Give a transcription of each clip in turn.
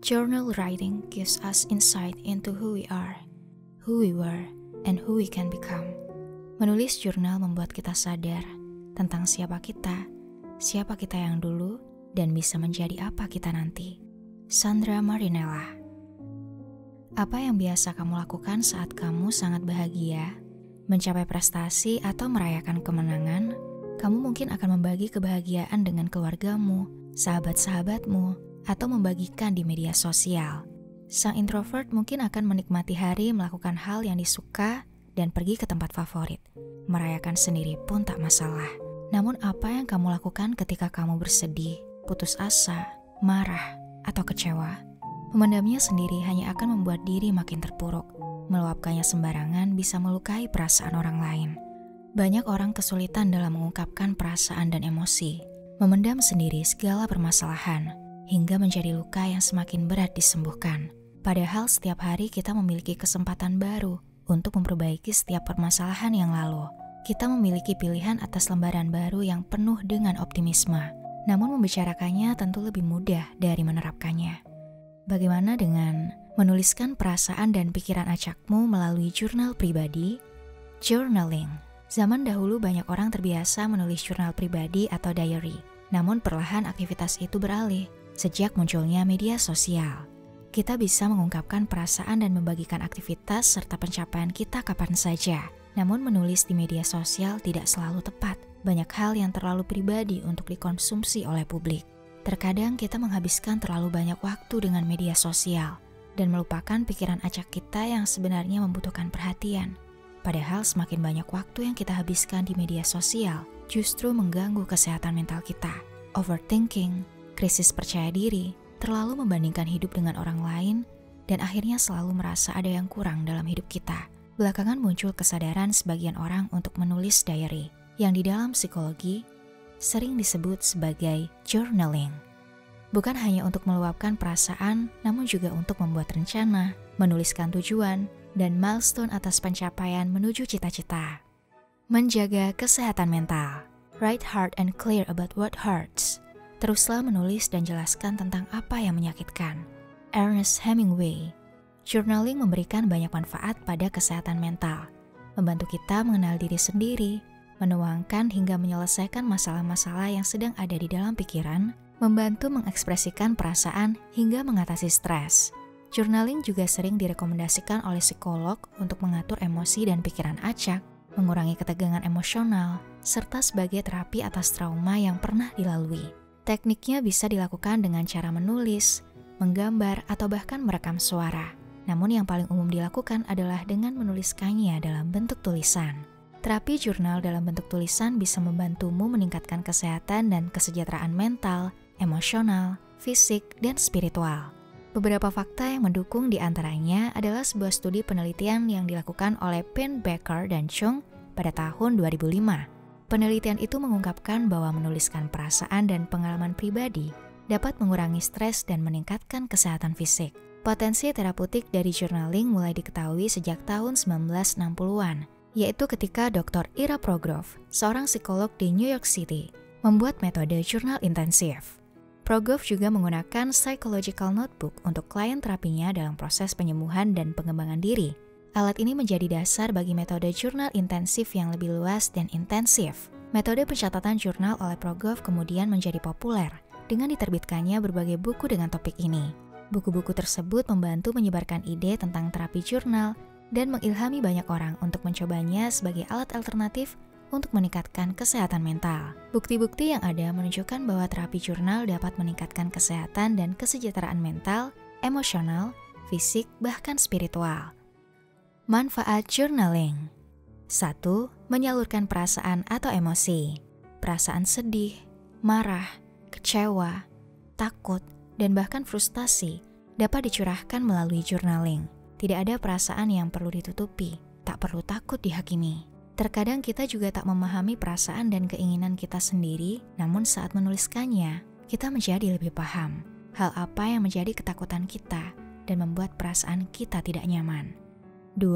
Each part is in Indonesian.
Journal writing gives us insight into who we are, who we were, and who we can become. Menulis jurnal membuat kita sadar tentang siapa kita yang dulu, dan bisa menjadi apa kita nanti. Sandra Marinella. Apa yang biasa kamu lakukan saat kamu sangat bahagia, mencapai prestasi atau merayakan kemenangan? Kamu mungkin akan membagi kebahagiaan dengan keluargamu, sahabat-sahabatmu, atau membagikan di media sosial. Sang introvert mungkin akan menikmati hari melakukan hal yang disuka dan pergi ke tempat favorit. Merayakan sendiri pun tak masalah. Namun apa yang kamu lakukan ketika kamu bersedih, putus asa, marah, atau kecewa? Memendamnya sendiri hanya akan membuat diri makin terpuruk. Meluapkannya sembarangan bisa melukai perasaan orang lain. Banyak orang kesulitan dalam mengungkapkan perasaan dan emosi. Memendam sendiri segala permasalahan, hingga menjadi luka yang semakin berat disembuhkan. Padahal setiap hari kita memiliki kesempatan baru untuk memperbaiki setiap permasalahan yang lalu. Kita memiliki pilihan atas lembaran baru yang penuh dengan optimisme. Namun membicarakannya tentu lebih mudah dari menerapkannya. Bagaimana dengan menuliskan perasaan dan pikiran acakmu melalui jurnal pribadi? Journaling. Zaman dahulu banyak orang terbiasa menulis jurnal pribadi atau diary. Namun perlahan aktivitas itu beralih. Sejak munculnya media sosial, kita bisa mengungkapkan perasaan dan membagikan aktivitas serta pencapaian kita kapan saja. Namun menulis di media sosial tidak selalu tepat. Banyak hal yang terlalu pribadi untuk dikonsumsi oleh publik. Terkadang kita menghabiskan terlalu banyak waktu dengan media sosial dan melupakan pikiran acak kita yang sebenarnya membutuhkan perhatian. Padahal semakin banyak waktu yang kita habiskan di media sosial justru mengganggu kesehatan mental kita. Overthinking, krisis percaya diri, terlalu membandingkan hidup dengan orang lain, dan akhirnya selalu merasa ada yang kurang dalam hidup kita. Belakangan muncul kesadaran sebagian orang untuk menulis diary, yang di dalam psikologi sering disebut sebagai journaling. Bukan hanya untuk meluapkan perasaan, namun juga untuk membuat rencana, menuliskan tujuan, dan milestone atas pencapaian menuju cita-cita. Menjaga kesehatan mental. Write hard and clear about what hurts. Teruslah menulis dan jelaskan tentang apa yang menyakitkan. Ernest Hemingway. Journaling memberikan banyak manfaat pada kesehatan mental. Membantu kita mengenal diri sendiri, menuangkan hingga menyelesaikan masalah-masalah yang sedang ada di dalam pikiran, membantu mengekspresikan perasaan hingga mengatasi stres. Journaling juga sering direkomendasikan oleh psikolog untuk mengatur emosi dan pikiran acak, mengurangi ketegangan emosional, serta sebagai terapi atas trauma yang pernah dilalui. Tekniknya bisa dilakukan dengan cara menulis, menggambar, atau bahkan merekam suara. Namun yang paling umum dilakukan adalah dengan menuliskannya dalam bentuk tulisan. Terapi jurnal dalam bentuk tulisan bisa membantumu meningkatkan kesehatan dan kesejahteraan mental, emosional, fisik, dan spiritual. Beberapa fakta yang mendukung diantaranya adalah sebuah studi penelitian yang dilakukan oleh Pennebaker dan Chung pada tahun 2005. Penelitian itu mengungkapkan bahwa menuliskan perasaan dan pengalaman pribadi dapat mengurangi stres dan meningkatkan kesehatan fisik. Potensi terapeutik dari journaling mulai diketahui sejak tahun 1960-an, yaitu ketika Dr. Ira Progrof, seorang psikolog di New York City, membuat metode jurnal intensif. Progrof juga menggunakan psychological notebook untuk klien terapinya dalam proses penyembuhan dan pengembangan diri. Alat ini menjadi dasar bagi metode jurnal intensif yang lebih luas dan intensif. Metode pencatatan jurnal oleh Progrof kemudian menjadi populer dengan diterbitkannya berbagai buku dengan topik ini. Buku-buku tersebut membantu menyebarkan ide tentang terapi jurnal dan mengilhami banyak orang untuk mencobanya sebagai alat alternatif untuk meningkatkan kesehatan mental. Bukti-bukti yang ada menunjukkan bahwa terapi jurnal dapat meningkatkan kesehatan dan kesejahteraan mental, emosional, fisik, bahkan spiritual. Manfaat journaling. 1. Menyalurkan perasaan atau emosi. Perasaan sedih, marah, kecewa, takut, dan bahkan frustasi dapat dicurahkan melalui journaling. Tidak ada perasaan yang perlu ditutupi, tak perlu takut dihakimi. Terkadang kita juga tak memahami perasaan dan keinginan kita sendiri, namun saat menuliskannya, kita menjadi lebih paham hal apa yang menjadi ketakutan kita dan membuat perasaan kita tidak nyaman. 2.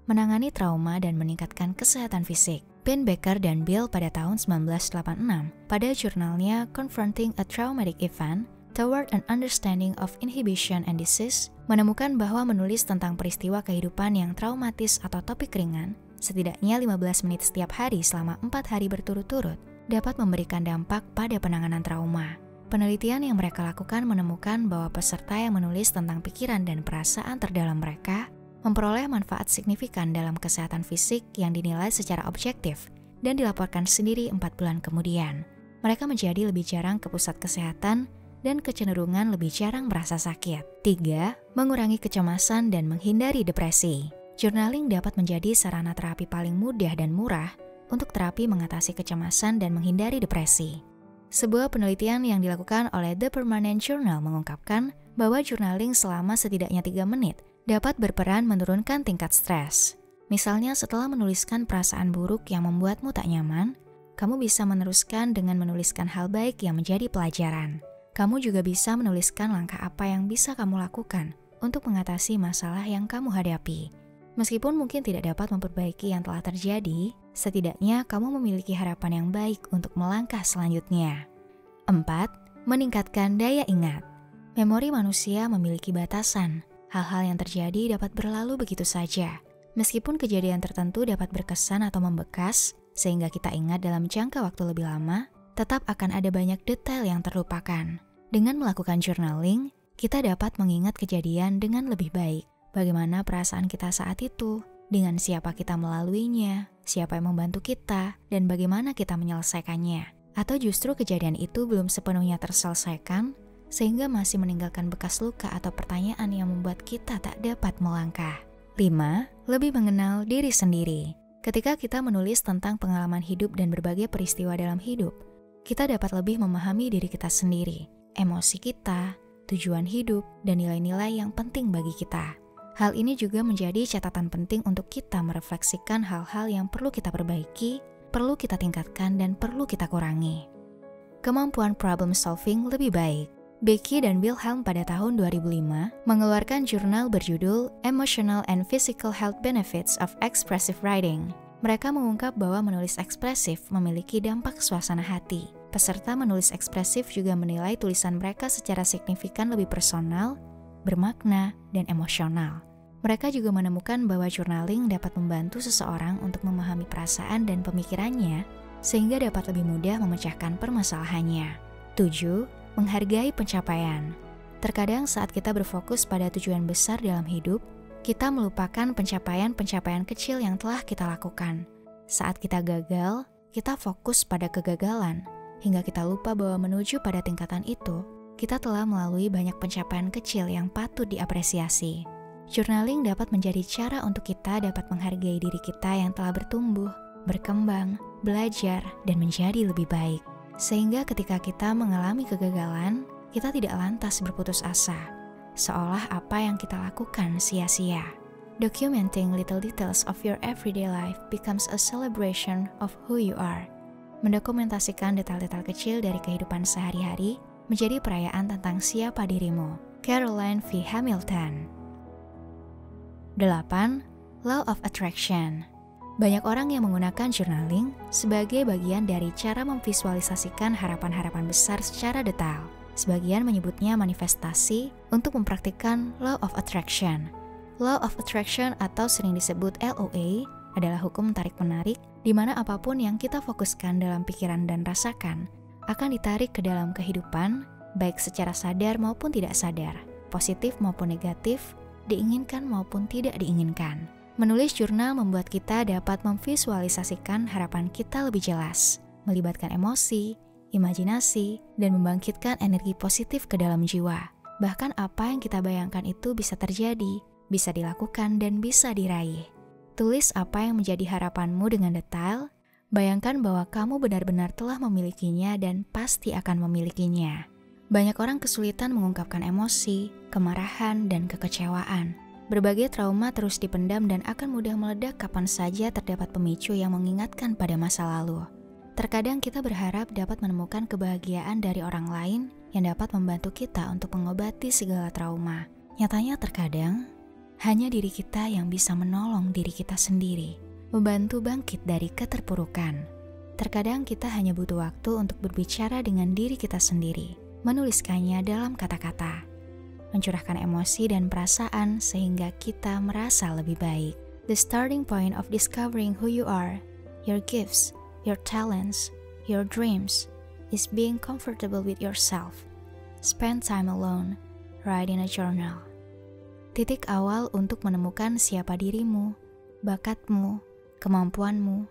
Menangani trauma dan meningkatkan kesehatan fisik. Pennebaker dan Bill pada tahun 1986 pada jurnalnya Confronting a Traumatic Event Toward an Understanding of Inhibition and Disease menemukan bahwa menulis tentang peristiwa kehidupan yang traumatis atau topik ringan, setidaknya 15 menit setiap hari selama 4 hari berturut-turut, dapat memberikan dampak pada penanganan trauma. Penelitian yang mereka lakukan menemukan bahwa peserta yang menulis tentang pikiran dan perasaan terdalam mereka memperoleh manfaat signifikan dalam kesehatan fisik yang dinilai secara objektif dan dilaporkan sendiri 4 bulan kemudian. Mereka menjadi lebih jarang ke pusat kesehatan dan kecenderungan lebih jarang merasa sakit. 3. Mengurangi kecemasan dan menghindari depresi. Journaling dapat menjadi sarana terapi paling mudah dan murah untuk terapi mengatasi kecemasan dan menghindari depresi. Sebuah penelitian yang dilakukan oleh The Permanent Journal mengungkapkan bahwa journaling selama setidaknya 3 menit dapat berperan menurunkan tingkat stres. Misalnya setelah menuliskan perasaan buruk yang membuatmu tak nyaman, kamu bisa meneruskan dengan menuliskan hal baik yang menjadi pelajaran. Kamu juga bisa menuliskan langkah apa yang bisa kamu lakukan untuk mengatasi masalah yang kamu hadapi. Meskipun mungkin tidak dapat memperbaiki yang telah terjadi, setidaknya kamu memiliki harapan yang baik untuk melangkah selanjutnya. 4. Meningkatkan daya ingat. Memori manusia memiliki batasan. Hal-hal yang terjadi dapat berlalu begitu saja. Meskipun kejadian tertentu dapat berkesan atau membekas, sehingga kita ingat dalam jangka waktu lebih lama, tetap akan ada banyak detail yang terlupakan. Dengan melakukan journaling, kita dapat mengingat kejadian dengan lebih baik. Bagaimana perasaan kita saat itu, dengan siapa kita melaluinya, siapa yang membantu kita, dan bagaimana kita menyelesaikannya. Atau justru kejadian itu belum sepenuhnya terselesaikan, sehingga masih meninggalkan bekas luka atau pertanyaan yang membuat kita tak dapat melangkah. 5. Lebih mengenal diri sendiri. Ketika kita menulis tentang pengalaman hidup dan berbagai peristiwa dalam hidup, kita dapat lebih memahami diri kita sendiri, emosi kita, tujuan hidup, dan nilai-nilai yang penting bagi kita. Hal ini juga menjadi catatan penting untuk kita merefleksikan hal-hal yang perlu kita perbaiki, perlu kita tingkatkan, dan perlu kita kurangi. Kemampuan problem solving lebih baik. Becky dan Wilhelm pada tahun 2005 mengeluarkan jurnal berjudul Emotional and Physical Health Benefits of Expressive Writing. Mereka mengungkap bahwa menulis ekspresif memiliki dampak suasana hati. Peserta menulis ekspresif juga menilai tulisan mereka secara signifikan lebih personal, bermakna, dan emosional. Mereka juga menemukan bahwa journaling dapat membantu seseorang untuk memahami perasaan dan pemikirannya, sehingga dapat lebih mudah memecahkan permasalahannya. 7. Menghargai pencapaian. Terkadang saat kita berfokus pada tujuan besar dalam hidup, kita melupakan pencapaian-pencapaian kecil yang telah kita lakukan. Saat kita gagal, kita fokus pada kegagalan, hingga kita lupa bahwa menuju pada tingkatan itu, kita telah melalui banyak pencapaian kecil yang patut diapresiasi. Journaling dapat menjadi cara untuk kita dapat menghargai diri kita yang telah bertumbuh, berkembang, belajar, dan menjadi lebih baik. Sehingga ketika kita mengalami kegagalan, kita tidak lantas berputus asa, seolah apa yang kita lakukan sia-sia. Documenting little details of your everyday life becomes a celebration of who you are. Mendokumentasikan detail-detail kecil dari kehidupan sehari-hari menjadi perayaan tentang siapa dirimu. Caroline V. Hamilton. 8. Law of Attraction. Banyak orang yang menggunakan journaling sebagai bagian dari cara memvisualisasikan harapan-harapan besar secara detail. Sebagian menyebutnya manifestasi untuk mempraktikkan Law of Attraction. Law of Attraction atau sering disebut LOA adalah hukum tarik-menarik di mana apapun yang kita fokuskan dalam pikiran dan rasakan akan ditarik ke dalam kehidupan, baik secara sadar maupun tidak sadar, positif maupun negatif, diinginkan maupun tidak diinginkan. Menulis jurnal membuat kita dapat memvisualisasikan harapan kita lebih jelas, melibatkan emosi, imajinasi, dan membangkitkan energi positif ke dalam jiwa. Bahkan apa yang kita bayangkan itu bisa terjadi, bisa dilakukan, dan bisa diraih. Tulis apa yang menjadi harapanmu dengan detail. Bayangkan bahwa kamu benar-benar telah memilikinya dan pasti akan memilikinya. Banyak orang kesulitan mengungkapkan emosi, kemarahan, dan kekecewaan. Berbagai trauma terus dipendam dan akan mudah meledak kapan saja terdapat pemicu yang mengingatkan pada masa lalu. Terkadang kita berharap dapat menemukan kebahagiaan dari orang lain yang dapat membantu kita untuk mengobati segala trauma. Nyatanya terkadang, hanya diri kita yang bisa menolong diri kita sendiri, membantu bangkit dari keterpurukan. Terkadang kita hanya butuh waktu untuk berbicara dengan diri kita sendiri, menuliskannya dalam kata-kata, mencurahkan emosi dan perasaan sehingga kita merasa lebih baik. The starting point of discovering who you are, your gifts, your talents, your dreams, is being comfortable with yourself. Spend time alone, write in a journal. Titik awal untuk menemukan siapa dirimu, bakatmu, kemampuanmu,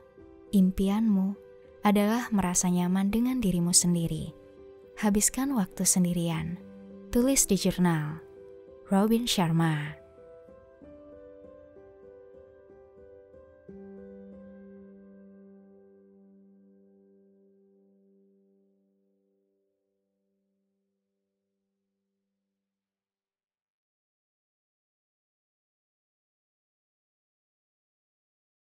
impianmu, adalah merasa nyaman dengan dirimu sendiri. Habiskan waktu sendirian. Tulis di jurnal. Robin Sharma.